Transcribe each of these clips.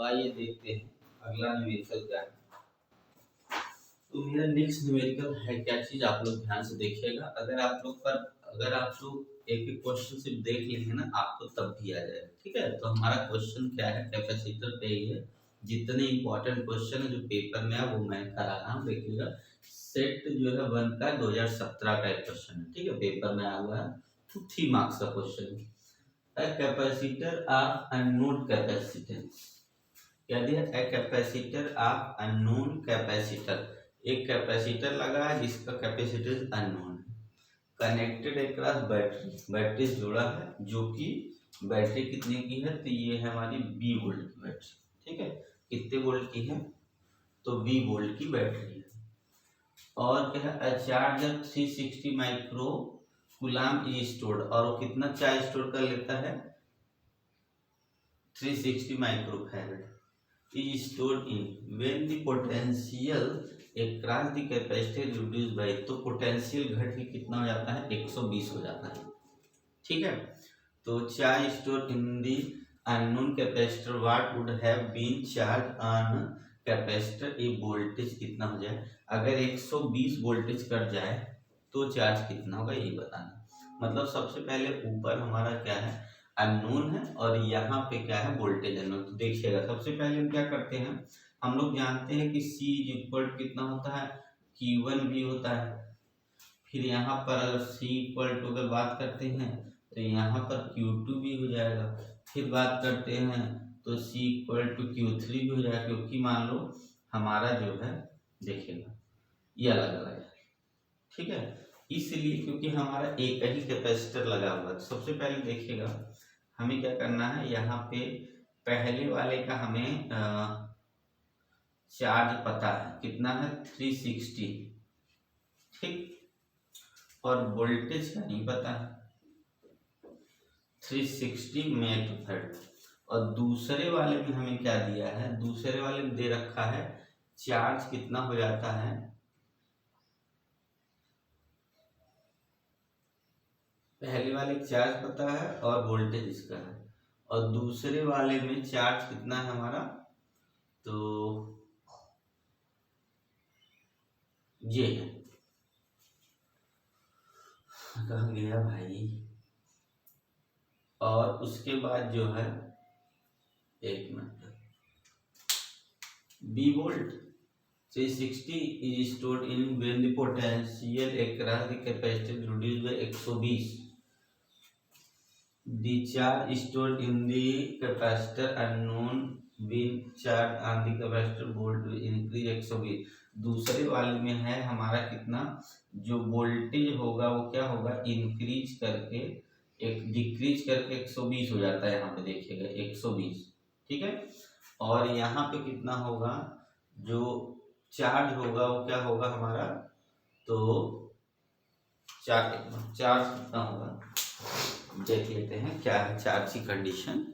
तो आइए देखते हैं अगला न्यूमेरिकल क्या है। तो मेरा नेक्स्ट न्यूमेरिकल है क्या चीज, आप लोग ध्यान से देखिएगा। अगर आप लोग एक एक क्वेश्चन सिर्फ देख लेंगे ना, आपको तब भी आ जाएगा। ठीक है, तो हमारा क्वेश्चन क्या है, कैपेसिटर पे ही है। जितने इंपॉर्टेंट क्वेश्चन है जो पेपर में है वो मैं करा रहा हूँ, देखिएगा। सेट जो है 1 का 2017 का एक क्वेश्चन है। ठीक है, पेपर में आया हुआ है, तो 3 मार्क्स का क्वेश्चन है। कैपेसिटर ऑफ अननोन कैपेसिटेंस, क्या दिया, a capacitor of unknown capacitor. एक कैपेसिटर लगा है जिसका कैपेसिटेंस अननोन है, कनेक्टेड अक्रॉस बैटरी, बैटरी से जुड़ा है, जो कि बैटरी कितने की है, तो ये है हमारी 20 वोल्ट की बैटरी। ठीक है, कितने वोल्ट की है, तो 20 वोल्ट की बैटरी है। और क्या है, charge 360 micro coulomb is stored, और वो कितना चार्ज स्टोर कर लेता है, 360 micro farad is stored in when the potential across the capacitor reduced by, तो पोटेंशियल घट के कितना हो जाता है, 120 हो जाता है। ठीक है, तो charge store in the unknown capacitor what would have been charge on capacitor, a voltage कितना हो जाए, अगर 120 वोल्टेज कट जाए तो चार्ज कितना होगा, ये बताना। मतलब सबसे पहले ऊपर हमारा क्या है, अननोन है, और यहाँ पे क्या है, वोल्टेज अननोन। तो देखिएगा, सबसे पहले हम क्या करते हैं, हम लोग जानते हैं कि C इक्वल कितना होता है, Q1V होता है। फिर यहाँ पर अगर C इक्वल टू अगर बात करते हैं तो यहाँ पर Q2 भी हो जाएगा। फिर बात करते हैं तो C इक्वल टू Q3 भी हो जाएगा, क्योंकि मान लो हमारा जो है, देखिएगा ये अलग अलग है। ठीक है, इसलिए क्योंकि हमारा एक ही कैपेसिटर लगा हुआ है। तो सबसे पहले देखिएगा, हमें क्या करना है, यहाँ पे पहले वाले का हमें चार्ज पता है कितना है, 360। ठीक, और वोल्टेज का नहीं पता है, 360 मेगाहर्ट्ज। और दूसरे वाले में हमें क्या दिया है, दूसरे वाले में दे रखा है चार्ज कितना हो जाता है, पहले वाले चार्ज पता है और वोल्टेज इसका है, और दूसरे वाले में चार्ज कितना है हमारा, तो ये है, कहाँ गया भाई। और उसके बाद जो है, एक minute, B volt 360 is stored in when the potential across the capacitor reduced by 120. The charge stored in the capacitor unknown when charge on the capacitor volt will increase 120। दूसरे वाले में है हमारा कितना, जो वोल्टेज होगा वो क्या होगा, इंक्रीज करके एक डिक्रीज करके 120 हो जाता है। यहाँ पे देखिएगा 120। ठीक है, और यहाँ पे कितना होगा, जो चार्ज होगा वो क्या होगा हमारा, तो चार्ज कितना होगा, देख लेते हैं क्या है चार्ज की कंडीशन।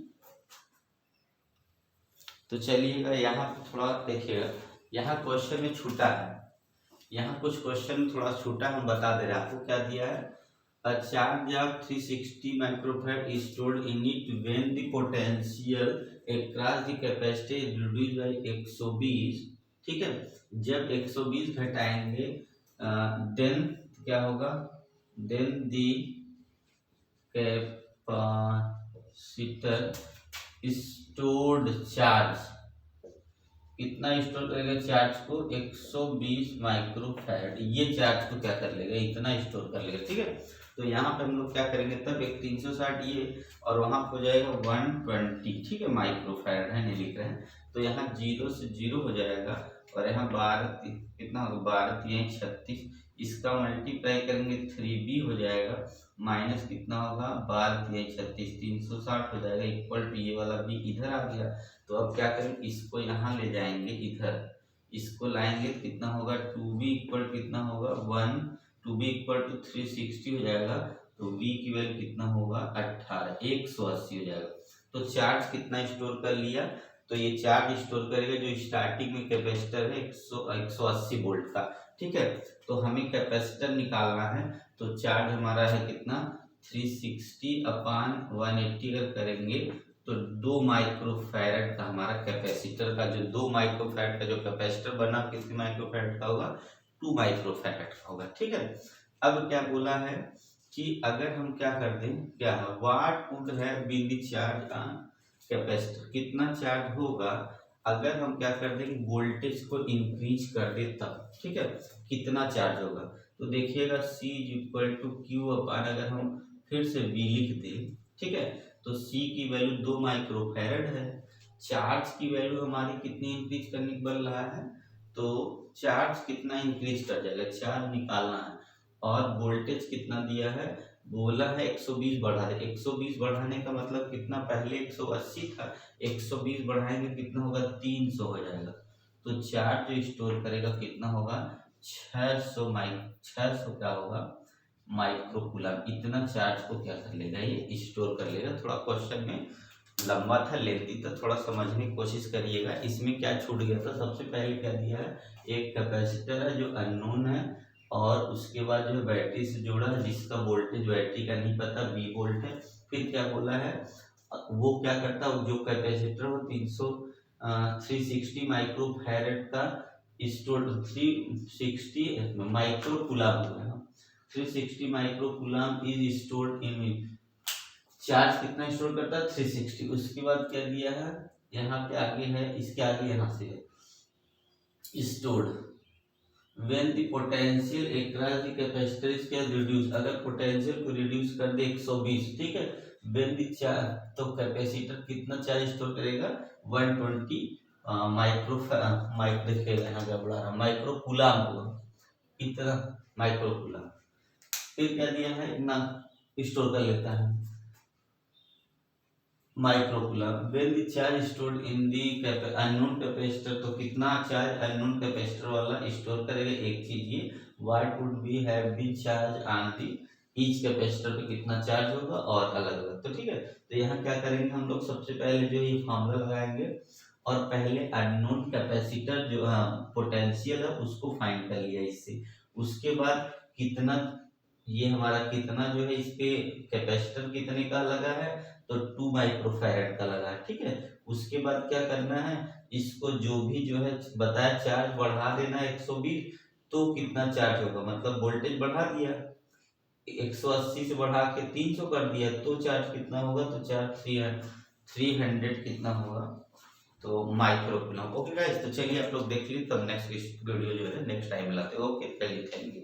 तो चलिएगा यहाँ पे थोड़ा देखिएगा, यहाँ क्वेश्चन में छूटा है, यहाँ कुछ क्वेश्चन थोड़ा छूटा, हम बता दे रहे हैं आपको। क्या दिया है, a charge of 360 microfarad is stored in it when the potential across the capacitor is reduced by 120। ठीक है, जब 120 घटाएंगे देन क्या होगा, देन दी कैपेसिटर स्टोर्ड चार्ज, कितना स्टोर करेगा चार्ज को, 120 माइक्रोफैराड। ये चार्ज को क्या कर लेगा, इतना स्टोर कर लेगा। ठीक है, तो यहाँ पे हम लोग क्या करेंगे, तब एक 360 ये, और वहां हो जाएगा 120। ठीक है, माइक्रोफैराड है, नहीं लिख रहे हैं, तो यहाँ 0 से 0 हो जाएगा, और यहाँ 12 कितना होगा, 12 3 36, इसका मल्टीप्लाई करेंगे 3b हो जाएगा, माइनस कितना होगा, 12 3 36, 360 हो जाएगा, इक्वल टू ये वाला भी इधर आ गया। तो अब क्या करें, इसको यहाँ ले जाएंगे इधर, इसको लाएंगे कितना होगा, 2b इक्वल कितना होगा 1, 2b इक्वल टू 360 हो जाएगा, तो b की वैल्यू कितना होगा 18, 180 हो जाएगा। तो चार्ज कितना स्टोर कर लिया, तो ये चार्ज स्टोर करेगा जो स्टार्टिंग में कैपेसिटर है 180 वोल्ट का। ठीक है, तो हमें कैपेसिटर निकालना है, तो चार्ज हमारा है कितना, 360 अपान 180 अगर करेंगे तो 2 माइक्रोफैरड का हमारा कैपेसिटर का जो 2 माइक्रोफैरड का जो कैपेसिटर बना कितने माइक्रोफैरड का होगा, 2 माइक्रोफैरड का होगा। ठीक है, अब क्या बोला है कि अगर हम क्या कर दें, क्या है what would have been the charge on capacitor, कितना चार्ज होगा अगर हम क्या कर दें वोल्टेज को इंक्रीज कर दे तब। ठीक है, कितना चार्ज होगा, तो देखिएगा C is equal to Q upon, अगर हम फिर से V लिख दें, ठीक है, तो C की वैल्यू 2 माइक्रोफैरड है, चार्ज की वैल्यू हमारी कितनी इंक्रीज करने बन रहा है, तो चार्ज कितना इंक्रीज कर जाएगा, चार्ज निकालना है, और वोल्टेज कितना दिया है, बोला है 120 बढ़ा दे। 120 बढ़ाने का मतलब कितना, पहले 180 था, 120 बढ़ाएंगे कितना होगा, 300 हो जाएगा। तो चार्ज जो स्टोर करेगा कितना होगा, 600 क्या होगा माइक्रोकूलम। इतना चार्ज को क्या कर लेगा, ये स्टोर कर लेगा। थोड़ा क्वेश्चन में लंबा था, लेंथी था, थोड़ा समझने की कोशिश करिएगा। इसमें क्या छूट गया था, सबसे पहले क्या दिया है, एक कैपेसिटर है जो अननोन है, और उसके बाद जो बैटरी से जुड़ा है जिसका वोल्टेज बैटरी का नहीं पता, V वोल्ट है। फिर क्या बोला है, वो क्या करता है, जो कैपेसिटर हो 360 माइक्रोफैरड का स्टोर 360 माइक्रोकूलम हो गया, 360 microcoulomb is stored in, charge कितना स्टोर करता है 360। उसके बाद क्या दिया है, यहाँ पे आगे है, इसके आगे यहाँ से है stored when the potential across the capacitor is क्या रिड्यूस, अगर पोटेंशियल को रिड्यूस कर दे 120, ठीक है, when the चार्ज, तो कैपेसिटर कितना चार्ज स्टोर करेगा 120 देखिएगा यहाँ क्या बढ़ा रहा माइक्रोकूलम को, इतना माइक्रोकूलम। फिर क्या दिया है, इतना स्टोर कर लेता है microcoulomb. When the charge stored in the unknown capacitor, तो कितना चार्ज अननोन कैपेसिटर वाला स्टोर करेगा, एक चीज ये what would be have the charge on the each capacitor पे कितना चार्ज होगा, और अलग अलग। तो ठीक है, तो यहाँ क्या करेंगे हम लोग, सबसे पहले जो ये फॉर्मूला लगाएंगे, और पहले अननोन कैपेसिटर जो पोटेंशियल है उसको फाइंड कर लिया इससे। उसके बाद कितना, ये हमारा कितना जो है इस पे कैपेसिटर कितने का लगा है, तो 2 माइक्रोफैरड का लगा है। ठीक है, उसके बाद क्या करना है, इसको जो भी जो है बताया चार्ज बढ़ा देना 120, तो कितना चार्ज होगा, मतलब वोल्टेज बढ़ा दिया 180 से बढ़ा के 300 कर दिया, तो चार्ज कितना होगा, तो चार्ज 300 कितना होगा, तो माइक्रोकूलम। ओके गाइस, तो चलिए आप लोग देख लीजिए, तब नेक्स्ट वीडियो जो है नेक्स्ट टाइम लाते हैं। ओके चलिए, थैंक यू।